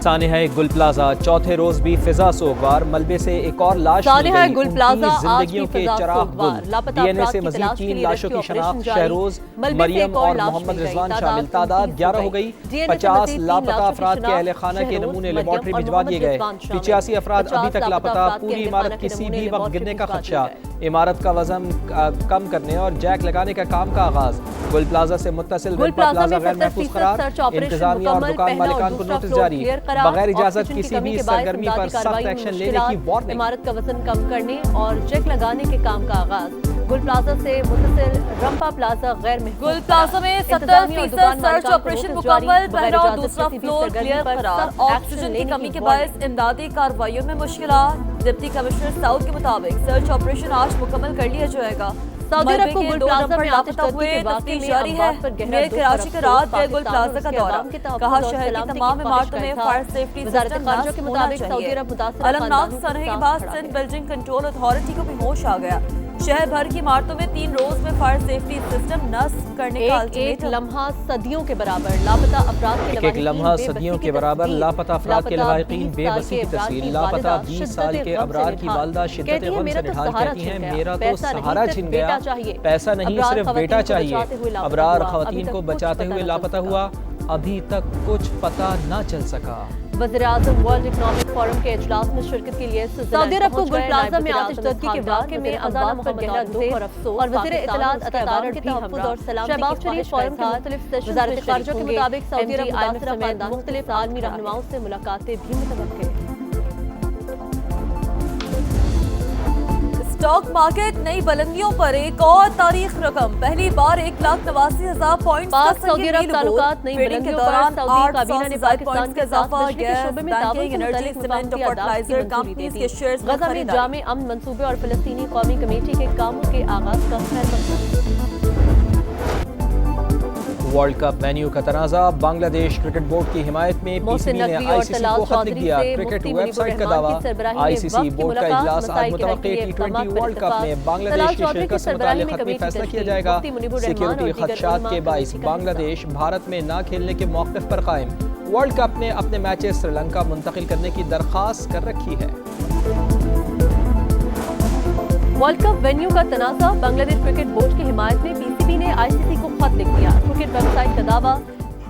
سانحہ گل پلازا چوتھے روز بھی فضا سوگوار، ملبے سے ایک اور لاش مل گئی، گل پلازا زندگیوں کے چراغ گل، ڈی این اے سے مزید 3 لاشوں کی شناخت، شہروز، مریم اور محمد رضوان شامل، تعداد 11 ہو گئی، 50 لاپتہ افراد کے اہل خانہ کے نمونے لیبارٹری بھجوا دیے گئے، 85 افراد ابھی تک لاپتہ، پوری عمارت کسی بھی وقت گرنے کا خدشہ، عمارت کا وزن کم کرنے اور جیک لگانے کا کام کا آغاز، گل پلازا سے متصل ریلپا پلازا غیر محفوظ قرار، انتظامیہ اور دکان مالکان کو نوٹس جاری، بغیر اجازت کسی بھی سرگرمی پر سخت ایکشن لینے کی وارننگ، عمارت کا وزن کم کرنے اور جیک لگانے کے کام کا آغاز، گل پلازا سے متصل رمپا پلازا غیر محفوظ گل پلازا میں 70% سرچ آپریشن مکمل، پہلا اور دوسرا فلور کلیئر قرار، آکسیجن کی کمی کے باعث امدادی کارروائیوں میں مشکلات، ڈپٹی کمشنر ساؤتھ کے مطابق سرچ آپریشن آج مکمل کر لیا جائے گا۔ سعودی عرب کو گل پلازا میں آتش لاپتہ ہوئے تفتیش جاری ہے۔ میئر کراچی کا رات گئے گل پلازا کا دورہ، کہا شہر کی تمام عمارتوں میں فائر سیفٹی سسٹم نصب ہونا چاہیے۔ المناک سانحے کے بعد سندھ بلڈنگ کنٹرول اتھارٹی کو بھی ہوش آ گیا، شہر بھر کی عمارتوں میں 3 روز میں فائر سیفٹی سسٹم نصب کرنے کا ایک لمحہ صدیوں کے برابر لاپتہ افراد کے ایک لمحہ صدیوں کے برابر لاپتہ افراد کے لواحقین بے بسی کی تصویر، لاپتہ 20 سال کے ابرار کی والدہ شدت غم سے نڈھال کہتی ہیں میرا تو سہارا چھن گیا، پیسہ نہیں صرف بیٹا چاہیے، ابرار خواتین کو بچاتے ہوئے لاپتہ ہوا، ابھی تک کچھ پتہ نہ چل سکا۔ وزیراعظم ورلڈ اکنامک فورم کے اجلاس میں شرکت کے لیے سعودی عرب کو گل پلازا میں آتش زدگی کے واقعے میں اموات پر گہرا دکھ اور افسوس، اور وزیر اطلاعات عطا کے تحفظ اور سلامتی شہباز شریف فورم کے مختلف سیشنز وزارت خارجہ کے مطابق سعودی عرب متاثرہ سمیت مختلف عالمی رہنماؤں سے ملاقاتیں بھی متوقع ہیں۔ اسٹاک مارکیٹ نئی بلندیوں پر ایک اور تاریخ رقم، پہلی بار 1,89,000 پوائنٹس کا سعودی عرب تعلقات نئی بلندیوں پر، سعودی کابینہ نے پاکستان کے ساتھ بجلی کے شعبے میں تعاون سے متعلق سیمنٹ اور فرٹیلائزر کمپنیز کے شیئرز غزہ میں جامع امن منصوبے اور فلسطینی قومی کمیٹی کے کاموں کے آغاز کا خیر مقدم۔ ورلڈ کپ وینیو کا تنازع، بنگلہ دیش کرکٹ بورڈ کی حمایت میں پی سی بی نے آئی سی سی کو خط لکھ دیا، کرکٹ ویب سائٹ کا دعویٰ، آئی سی سی بورڈ کا اجلاس آج متوقع T20 ورلڈ کپ میں بنگلہ دیش کی شرکت سے متعلق حتمی فیصلہ کیا جائے گا، سیکیورٹی خدشات کے باعث بنگلہ دیش بھارت میں نہ کھیلنے کے موقف پر قائم، ورلڈ کپ نے اپنے میچز سری لنکا منتقل کرنے کی درخواست کر رکھی ہے۔ ورلڈ کپ وینیو کا تنازع، بنگلہ دیش کرکٹ بورڈ کی حمایت میں پی سی بی نے آئی سی سی کو خط لکھ دیا، کرکٹ ویب سائٹ کا دعویٰ،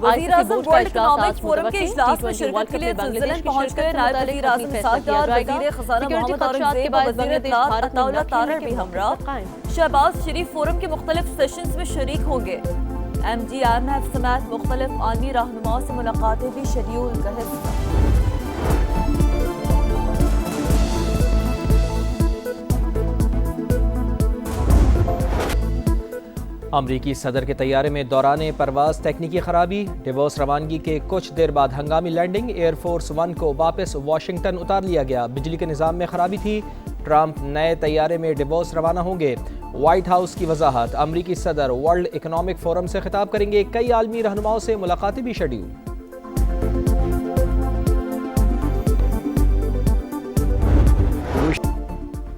وزیر اعظم ورلڈ اکنامک فورم کے اجلاس میں شرکت کے لیے سوئٹزرلینڈ پہنچ گئے نائب وزیر اعظم ساکر، وزیر خزانہ محمد اورنگزیب اور وزیر اطلاعات عطا اللہ تارڑ بھی ہمراہ، شہباز شریف فورم کے مختلف سیشنز میں شریک ہوں گے، ایم جی ایم ایف سمیت مختلف عالمی رہنماؤں سے ملاقاتیں بھی شیڈیول کا حصہ۔ امریکی صدر کے طیارے میں دوران پرواز تکنیکی خرابی، ڈیووس روانگی کے کچھ دیر بعد ہنگامی لینڈنگ، ایئر فورس ون کو واپس واشنگٹن اتار لیا گیا، بجلی کے نظام میں خرابی تھی، ٹرمپ نئے طیارے میں ڈیووس روانہ ہوں گے، وائٹ ہاؤس کی وضاحت، امریکی صدر ورلڈ اکنامک فورم سے خطاب کریں گے، کئی عالمی رہنماؤں سے ملاقاتیں بھی شیڈیول۔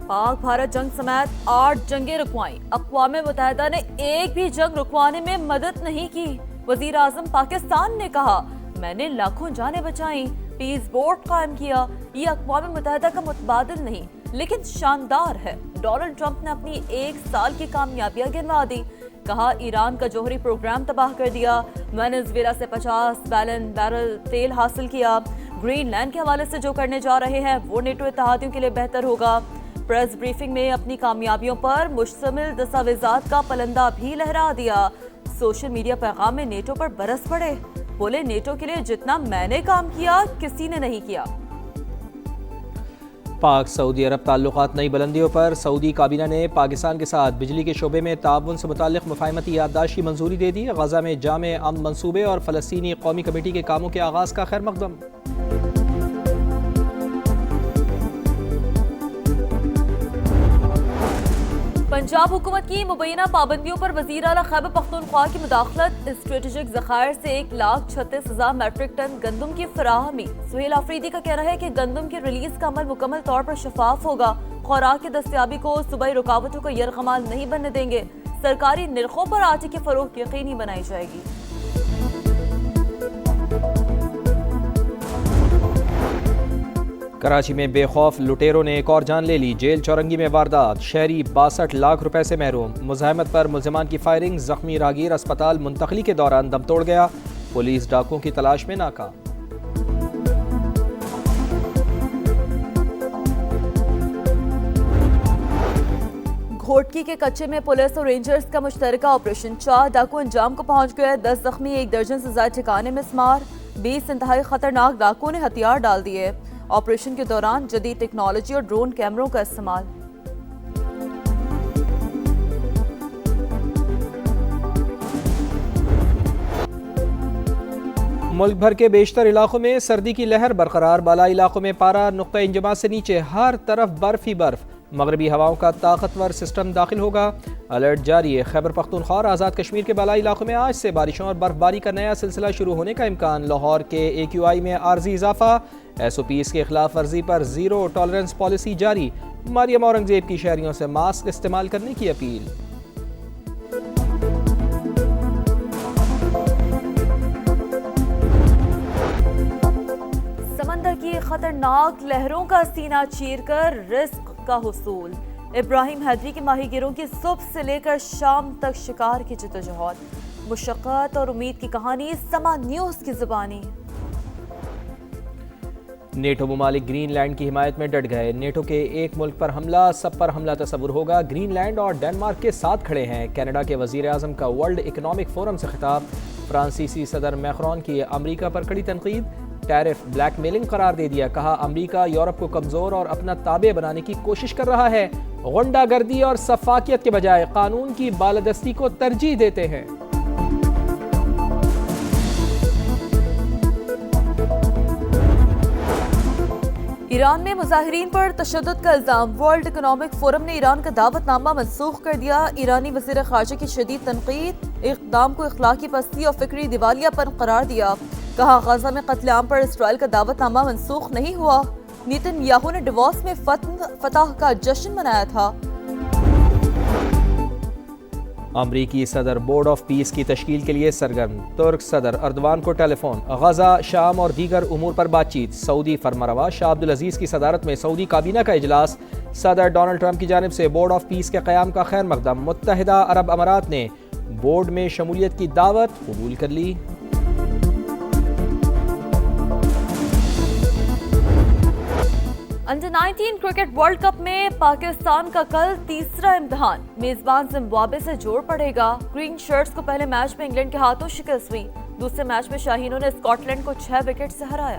پاک بھارت جنگ سمیت 8 جنگیں رکوائیں، اقوام متحدہ نے ایک بھی جنگ رکوانے میں مدد نہیں کی، وزیر اعظم پاکستان نے کہا میں نے لاکھوں جانیں بچائیں، پیس بورڈ قائم کیا، یہ اقوام متحدہ کا متبادل نہیں لیکن شاندار ہے، ڈونلڈ ٹرمپ نے اپنی 1 سال کی کامیابیاں گنوا دی، کہا ایران کا جوہری پروگرام تباہ کر دیا، وینزویلا سے 50 بیلن بیرل تیل حاصل کیا، گرین لینڈ کے حوالے سے جو کرنے جا رہے ہیں وہ نیٹو اتحادیوں کے لیے بہتر ہوگا، پریس بریفنگ میں اپنی کامیابیوں پر مشتمل دستاویزات کا پلندہ بھی لہرا دیا، سوشل میڈیا پیغام میں نیٹو پر برس پڑے، بولے نیٹو کے لیے جتنا میں نے کام کیا کسی نے نہیں کیا۔ پاک سعودی عرب تعلقات نئی بلندیوں پر، سعودی کابینہ نے پاکستان کے ساتھ بجلی کے شعبے میں تعاون سے متعلق مفاہمتی یادداشت کی منظوری دے دی، غزہ میں جامع امن منصوبے اور فلسطینی قومی کمیٹی کے کاموں کے آغاز کا خیر مقدم۔ پنجاب حکومت کی مبینہ پابندیوں پر وزیر اعلیٰ خیبر پختونخوا کی مداخلت، اسٹریٹجک ذخائر سے 1,36,000 میٹرک ٹن گندم کی فراہمی، سہیل آفریدی کا کہنا ہے کہ گندم کی ریلیز کا عمل مکمل طور پر شفاف ہوگا، خوراک کی دستیابی کو صوبائی رکاوٹوں کا یرغمال نہیں بننے دیں گے، سرکاری نرخوں پر آٹے کی فروخت یقینی بنائی جائے گی۔ کراچی میں بے خوف لٹیروں نے ایک اور جان لے لی، جیل چورنگی میں واردات، شہری 62 لاکھ روپے سے محروم، مزاحمت پر ملزمان کی فائرنگ، زخمی راہگیر اسپتال منتقلی کے دوران دم توڑ گیا، پولیس ڈاکوؤں کی تلاش میں ناکام۔ گھوٹکی کے کچے میں پولیس اور رینجرز کا مشترکہ آپریشن، 4 ڈاکو انجام کو پہنچ گئے، 10 زخمی، 1 درجن سے زائد ٹھکانے میں سمار، 20 انتہائی خطرناک ڈاکوؤں نے ہتھیار ڈال دیے۔ آپریشن کے دوران جدید ٹیکنالوجی اور ڈرون کیمروں کا استعمال۔ ملک بھر کے بیشتر علاقوں میں سردی کی لہر برقرار، بالائی علاقوں میں پارہ نقطہ انجماد سے نیچے، ہر طرف برف ہی برف، مغربی ہواؤں کا طاقتور سسٹم داخل ہوگا، الرٹ جاری ہے۔ خیبر پختونخوا اور آزاد کشمیر کے بالائی علاقوں میں آج سے بارشوں اور برف باری کا نیا سلسلہ شروع ہونے کا امکان، لاہور کے AQI میں عارضی اضافہ، SOPs کے خلاف ورزی پر زیرو ٹالرنس پالیسی جاری، مریم اورنگزیب کی شہریوں سے ماسک استعمال کرنے کی اپیل۔ سمندر کی خطرناک لہروں کا سینہ چیر کر رزق کا حصول، ابراہیم حیدری کے ماہی گیروں کی صبح سے لے کر شام تک شکار کی جدوجہد، مشقت اور امید کی کہانی، سما نیوز کی زبانی۔ نیٹو ممالک گرین لینڈ کی حمایت میں ڈٹ گئے، نیٹو کے ایک ملک پر حملہ سب پر حملہ تصور ہوگا، گرین لینڈ اور ڈنمارک کے ساتھ کھڑے ہیں۔ کینیڈا کے وزیر اعظم کا ورلڈ اکنامک فورم سے خطاب، فرانسیسی صدر میکرون کی امریکہ پر کڑی تنقید، ٹیرف بلیک میلنگ قرار دے دیا، کہا امریکہ یورپ کو کمزور اور اپنا تابع بنانے کی کوشش کر رہا ہے، غنڈہ گردی اور سفاکیت کے بجائے قانون کی بالادستی کو ترجیح دیتے ہیں۔ ایران میں مظاہرین پر تشدد کا الزام، ورلڈ اکنامک فورم نے ایران کا دعوت نامہ منسوخ کر دیا، ایرانی وزیر خارجہ کی شدید تنقید، اقدام کو اخلاقی پستی اور فکری دیوالیہ پن قرار دیا، کہا غزہ میں قتل عام پر اسرائیل کا دعوت نامہ منسوخ نہیں ہوا، نیتن یاہو نے ڈیووس میں فتح کا جشن منایا تھا۔ امریکی صدر بورڈ آف پیس کی تشکیل کے لیے سرگرم، ترک صدر اردوان کو ٹیلی فون، غزہ، شام اور دیگر امور پر بات چیت، سعودی فرمانروا شاہ عبدالعزیز کی صدارت میں سعودی کابینہ کا اجلاس، صدر ڈونلڈ ٹرمپ کی جانب سے بورڈ آف پیس کے قیام کا خیر مقدم، متحدہ عرب امارات نے بورڈ میں شمولیت کی دعوت قبول کر لی۔ انڈر 19 کرکٹ ورلڈ کپ میں پاکستان کا کل تیسرا امتحان، میزبان زمبابوے سے جوڑ پڑے گا، گرین شرٹس کو پہلے میچ میں انگلینڈ کے ہاتھوں شکست ہوئی، دوسرے میچ میں شاہینوں نے اسکاٹ لینڈ کو 6 وکٹ سے ہرایا۔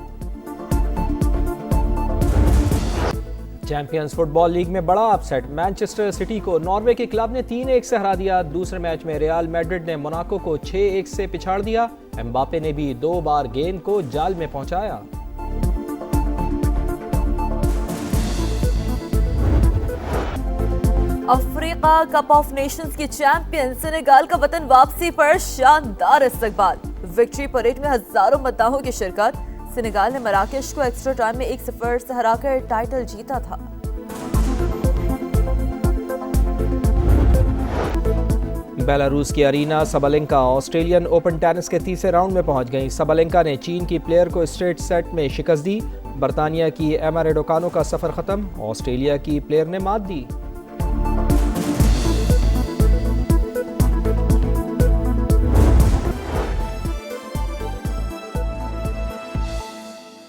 چیمپئنز فٹ بال لیگ میں بڑا اپ سیٹ، مانچسٹر سٹی کو ناروے کے کلب نے 3-1 سے ہرا دیا، دوسرے میچ میں ریال میڈرڈ نے موناکو کو 6-1 سے پچھاڑ دیا، امباپے نے بھی 2 بار گیند کو جال میں پہنچایا۔ افریقہ کپ آف نیشنز کی چیمپئن سینیگال کا وطن واپسی پر شاندار استقبال، وکٹری پریڈ میں ہزاروں مداحوں کی شرکت، سینیگال نے مراکش کو ایکسٹرا ٹائم میں 1-0 سے ہرا کر ٹائٹل جیتا تھا۔ بیلاروس کی ارینا سبالینکا آسٹریلین اوپن ٹینس کے تیسرے راؤنڈ میں پہنچ گئیں، سبالینکا نے چین کی پلیئر کو اسٹریٹ سیٹ میں شکست دی، برطانیہ کی ایما ریڈوکانو کا سفر ختم، آسٹریلیا کی پلیئر نے مات دی۔